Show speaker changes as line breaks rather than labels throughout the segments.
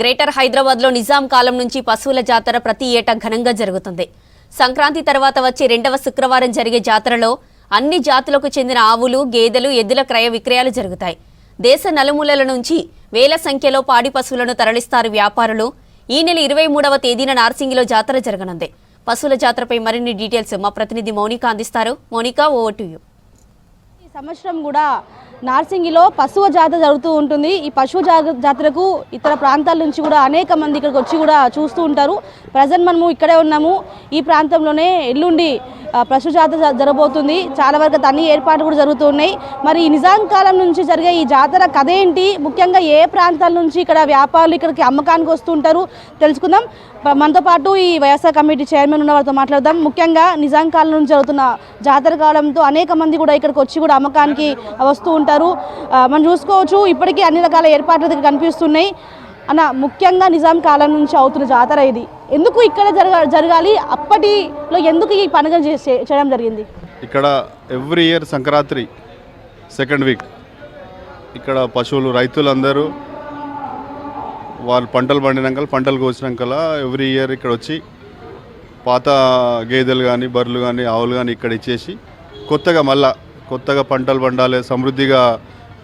Greater హైదరాబాద్లో నిజాం కాలం నుంచి పశువుల జాతర ప్రతి ఏటా ఘనంగా జరుగుతుంది. సంక్రాంతి తర్వాత వచ్చే రెండవ శుక్రవారం జరిగే జాతరలో అన్ని జాతులకు చెందిన ఆవులు, గేదెలు, ఎద్దుల క్రయ విక్రయాలు జరుగుతాయి. దేశ నలుమూలల నుంచి వేల సంఖ్యలో పాడి పశువులను తరలిస్తారు వ్యాపారులు. ఈ నెల 23వ తేదీన నార్సింగిలో జాతర జరగనుంది. పశువుల జాతరపై మరిన్ని డీటెయిల్స్ మా ప్రతినిధి మౌనిక అందిస్తారు. Mounika, over to you.
ఈ సంవత్సరం కూడా నార్సింగిలో పశువు జాతర జరుగుతూ ఉంటుంది. ఈ పశువు జాతరకు ఇతర ప్రాంతాల నుంచి కూడా అనేక మంది ఇక్కడికి వచ్చి కూడా చూస్తూ ఉంటారు. ప్రజెంట్ మనము ఇక్కడే ఉన్నాము. ఈ ప్రాంతంలోనే ఎల్లుండి పశువు జాతర జరగబోతుంది. చాలా వరకు అన్ని ఏర్పాట్లు కూడా జరుగుతూ ఉన్నాయి. మరి ఈ నిజాం కాలం నుంచి జరిగే ఈ జాతర కథ ఏంటి, ముఖ్యంగా ఏ ప్రాంతాల నుంచి ఇక్కడ వ్యాపారులు ఇక్కడికి అమ్మకానికి వస్తూ ఉంటారు తెలుసుకుందాం. మనతో పాటు ఈ వ్యవసాయ కమిటీ చైర్మన్ ఉన్న వారితో మాట్లాడదాం. ముఖ్యంగా నిజాం కాలం నుంచి జరుగుతున్న జాతర కాలంతో అనేక మంది కూడా ఇక్కడికి వచ్చి కూడా అమ్మకానికి వస్తూ ఉంటారు. మనం చూసుకోవచ్చు, ఇప్పటికీ అన్ని రకాల ఏర్పాట్లు కనిపిస్తున్నాయి. అన్న, ముఖ్యంగా నిజాం కాలం నుంచి అవుతున్న జాతర ఇది. ఎందుకు ఇక్కడ జరగాలి, అప్పటిలో ఎందుకు ఈ పండుగ చేయడం జరిగింది?
ఇక్కడ every year Sankranti second week ఇక్కడ పశువులు రైతులందరూ వాళ్ళు పంటలు పండినాక పంటలు కోసినాక ఎవ్రీ ఇయర్ ఇక్కడ వచ్చి పాత గేదెలు కానీ బర్రెలు కానీ ఆవులు కానీ ఇక్కడ ఇచ్చేసి కొత్తగా పంటలు పండాలి, సమృద్ధిగా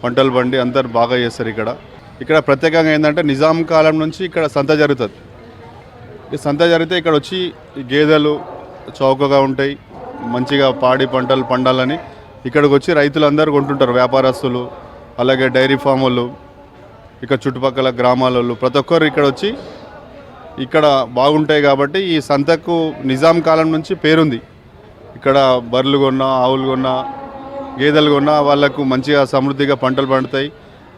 పంటలు పండి అందరు బాగా చేస్తారు. ఇక్కడ ప్రత్యేకంగా ఏంటంటే నిజాం కాలం నుంచి ఇక్కడ సంత జరుగుతుంది. ఈ సంత జరిగితే ఇక్కడ వచ్చి ఈ గేదెలు చౌకగా ఉంటాయి, మంచిగా పాడి పంటలు పండాలని ఇక్కడికి వచ్చి రైతులందరూ కొంటుంటారు. వ్యాపారస్తులు, అలాగే డైరీ ఫామ్ వాళ్ళు, ఇక్కడ చుట్టుపక్కల గ్రామాల వాళ్ళు ప్రతి ఒక్కరు ఇక్కడ వచ్చి ఇక్కడ బాగుంటాయి. కాబట్టి ఈ సంతకు నిజాం కాలం నుంచి పేరుంది. ఇక్కడ బర్రెలు కొన్నా, ఆవులు కొన్నా, గేదెలు కొన్నా వాళ్ళకు మంచిగా సమృద్ధిగా పంటలు పండుతాయి,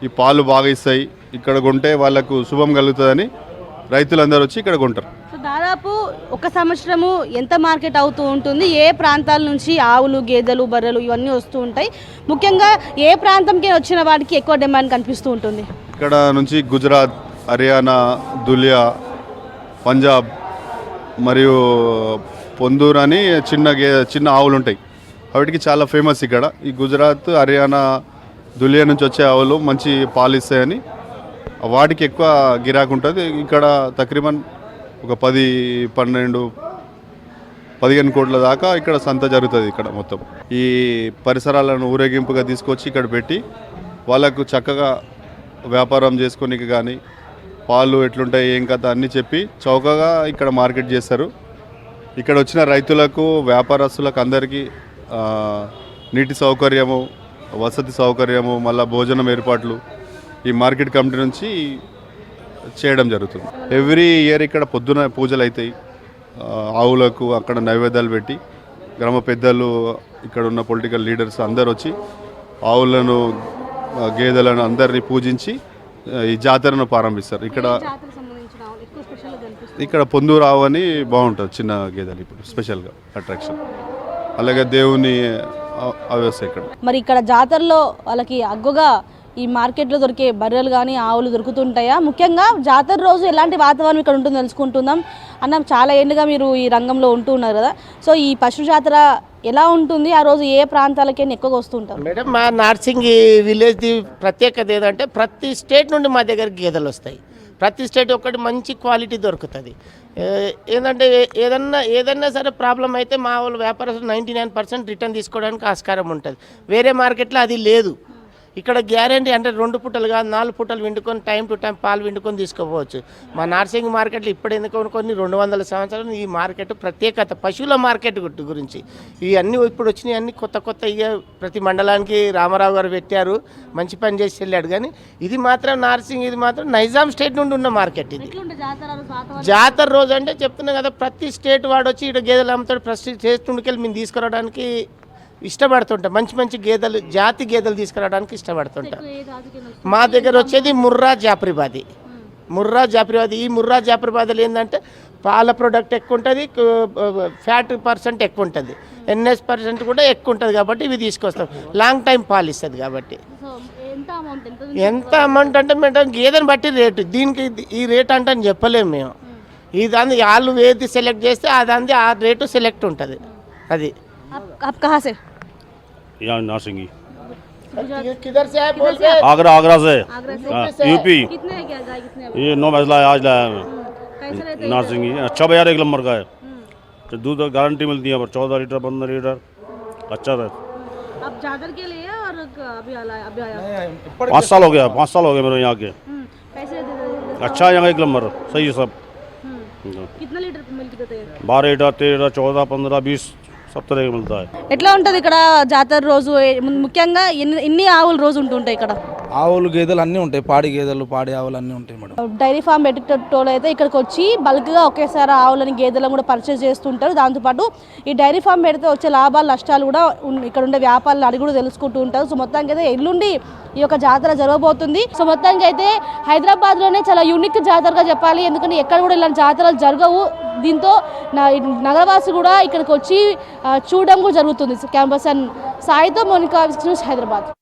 ఈ పాలు బాగా ఇస్తాయి. ఇక్కడ కొంటే వాళ్ళకు శుభం కలుగుతుందని రైతులందరూ వచ్చి ఇక్కడ కొంటారు.
సో దాదాపు ఒక సంవత్సరము ఎంత మార్కెట్ అవుతూ ఉంటుంది? ఏ ప్రాంతాల నుంచి ఆవులు, గేదెలు, బర్రెలు ఇవన్నీ వస్తూ ఉంటాయి? ముఖ్యంగా ఏ ప్రాంతంకి వచ్చిన వాటికి ఎక్కువ డిమాండ్ కనిపిస్తూ ఉంటుంది?
ఇక్కడ నుంచి గుజరాత్, హర్యానా, దులియా, పంజాబ్ మరియు పొందూరు అని చిన్న ఆవులు ఉంటాయి. వాటికి చాలా ఫేమస్ ఇక్కడ. ఈ గుజరాత్, హర్యానా, దులియా నుంచి వచ్చే ఆవులు మంచి పాలు ఇస్తాయని వాటికి ఎక్కువ గిరాకు ఉంటుంది. ఇక్కడ తక్రీబన్ ఒక 10-15 కోట్ల దాకా ఇక్కడ సంత జరుగుతుంది. ఇక్కడ మొత్తం ఈ పరిసరాలను ఊరేగింపుగా తీసుకొచ్చి ఇక్కడ పెట్టి వాళ్ళకు చక్కగా వ్యాపారం చేసుకోనికి కానీ పాలు ఎట్లుంటాయి ఏం కథ అన్నీ చెప్పి చౌకగా ఇక్కడ మార్కెట్ చేస్తారు. ఇక్కడ వచ్చిన రైతులకు, వ్యాపారస్తులకు అందరికీ నీటి సౌకర్యము, వసతి సౌకర్యము, మళ్ళీ భోజనం ఏర్పాట్లు ఈ మార్కెట్ కమిటీ నుంచి చేయడం జరుగుతుంది. ఎవ్రీ ఇయర్ ఇక్కడ పొద్దున పూజలు అవుతాయి. ఆవులకు అక్కడ నైవేద్యాలు పెట్టి గ్రామ పెద్దలు, ఇక్కడ ఉన్న పొలిటికల్ లీడర్స్ అందరు వచ్చి ఆవులను, గేదెలను అందరినీ పూజించి ఈ జాతరను ప్రారంభిస్తారు. ఇక్కడ పొందూరు ఆవు అని బాగుంటుంది, చిన్న గేదెలు ఇప్పుడు స్పెషల్గా అట్రాక్షన్. అలాగే దేవుని అవస్థ ఇక్కడ.
మరి ఇక్కడ జాతరలో వాళ్ళకి అగ్గుగా ఈ మార్కెట్లో దొరికే బర్రెలు కానీ ఆవులు దొరుకుతుంటాయా? ముఖ్యంగా జాతర రోజు ఎలాంటి వాతావరణం ఇక్కడ ఉంటుందో తెలుసుకుంటున్నాం. అన్న, చాలా ఏళ్ళుగా మీరు ఈ రంగంలో ఉంటూ ఉన్నారు కదా, సో ఈ పశు జాతర ఎలా ఉంటుంది? ఆ రోజు ఏ ప్రాంతాలకైనా ఎక్కువగా వస్తుంటారు?
మేడం, మా నార్సింగ్ విలేజ్ది ప్రత్యేకత ఏదంటే ప్రతి స్టేట్ నుండి మా దగ్గర గేదెలు వస్తాయి. ప్రతి స్టేట్ ఒకటి మంచి క్వాలిటీ దొరుకుతుంది. ఏంటంటే ఏదన్నా సరే ప్రాబ్లం అయితే మా వాళ్ళు వ్యాపారస్తులు 99% రిటర్న్ తీసుకోవడానికి ఆస్కారం ఉంటుంది. వేరే మార్కెట్లో అది లేదు. ఇక్కడ గ్యారంటీ అంటే 2 పూటలు కాదు 4 పూటలు వండుకొని టైం టు టైం పాలు వండుకొని తీసుకోవచ్చు. మా నార్సింగ్ మార్కెట్లో ఇప్పుడు ఎందుకు కొన్ని 200 సంవత్సరాలు ఈ మార్కెట్ ప్రత్యేకత. పశువుల మార్కెట్ గురించి ఇవన్నీ ఇప్పుడు వచ్చినాయి, అన్నీ కొత్త ఇక ప్రతి మండలానికి రామారావు గారు పెట్టారు, మంచి పని చేసి వెళ్ళాడు. కానీ ఇది మాత్రం నార్సింగ్, ఇది మాత్రం నైజాం స్టేట్ నుండి ఉన్న మార్కెట్. ఇది జాతర రోజు అంటే చెప్తున్నాం కదా, ప్రతి స్టేట్ వాడు వచ్చి ఇక్కడ గేదెలు అమ్ముతాడు. ప్రతి స్టేట్ నుండికి మేము తీసుకురావడానికి ఇష్టపడుతుంటాం. మంచి గేదెలు, జాతి గేదెలు తీసుకురావడానికి ఇష్టపడుతుంటాం. మా దగ్గర వచ్చేది ముర్రా జాఫ్రిబాది. ఈ ముర్రా జాఫ్రిబాదీలు ఏంటంటే పాల ప్రొడక్ట్ ఎక్కువ ఉంటుంది, ఫ్యాట్ % ఎక్కువ ఉంటుంది, NS% కూడా ఎక్కువ ఉంటుంది. కాబట్టి ఇవి తీసుకొస్తాం. లాంగ్ టైం పాలు ఇస్తుంది. కాబట్టి ఎంత అమౌంట్ అంటే మేడం గేదెని బట్టి రేటు, దీనికి ఈ రేట్ అంటే అని చెప్పలేము మేము. ఈ దాన్ని వాళ్ళు ఏది సెలెక్ట్ చేస్తే అదాన్ని ఆ రేటు సెలెక్ట్ ఉంటుంది. అది
आप कहाँ से?
यहाँ नारसिंगी।
किधर से आए बोल के
आगरा आगरा से
आगरा से
हाँ, यूपी
कितने है क्या गाय कितने हैं?
ये 9 भैंस लाया आज लाया मैं
कैसे रहते हैं
नारसिंह ही अच्छा भैया 1 नंबर का है तो दूध गारंटी मिलती है पर 14 लीटर 15 लीटर अच्छा रहता
अब जादर के लिए और अभी आया
5 साल हो गया 5 साल हो गए मेरे यहाँ के
कैसे रहते हैं?
अच्छा है यहाँ 1 नंबर सही है सब
कितना लीटर मिल्क देते हैं
12 लीटर 13 14 15 20 सब तरह का मिलता है
ఎట్లా ఉంటుంది ఇక్కడ జాతర రోజు ముఖ్యంగా ఎన్ని ఆవులు రోజు ఉంటుంటాయి ఇక్కడ
ఆవులు గేదెలు అన్నీ ఉంటాయి, పాడి గేదెలు పాడి ఆవులు అన్నీ ఉంటాయి మేడం.
డైరీ ఫామ్ పెట్టేటోళ్ళు అయితే ఇక్కడికి వచ్చి బల్క్గా ఒకేసారి ఆవులని గేదెలను కూడా పర్చేస్ చేస్తుంటారు. దాంతోపాటు ఈ డైరీ ఫామ్ పెడితే వచ్చే లాభాలు నష్టాలు కూడా ఇక్కడ ఉండే వ్యాపారాలు అడిగి కూడా తెలుసుకుంటూ ఉంటారు. సో మొత్తానికి అయితే ఎల్లుండి ఈ యొక్క జాతర జరగబోతుంది. సో మొత్తానికి అయితే హైదరాబాద్లోనే చాలా యూనిక్ జాతరగా చెప్పాలి, ఎందుకంటే ఎక్కడ కూడా ఇలాంటి జాతరలు జరగవు. దీంతో నగరవాసి కూడా ఇక్కడికి వచ్చి చూడడం కూడా జరుగుతుంది. క్యాంపస్ అండ్ సాయితో మోనికా న్యూస్ హైదరాబాద్.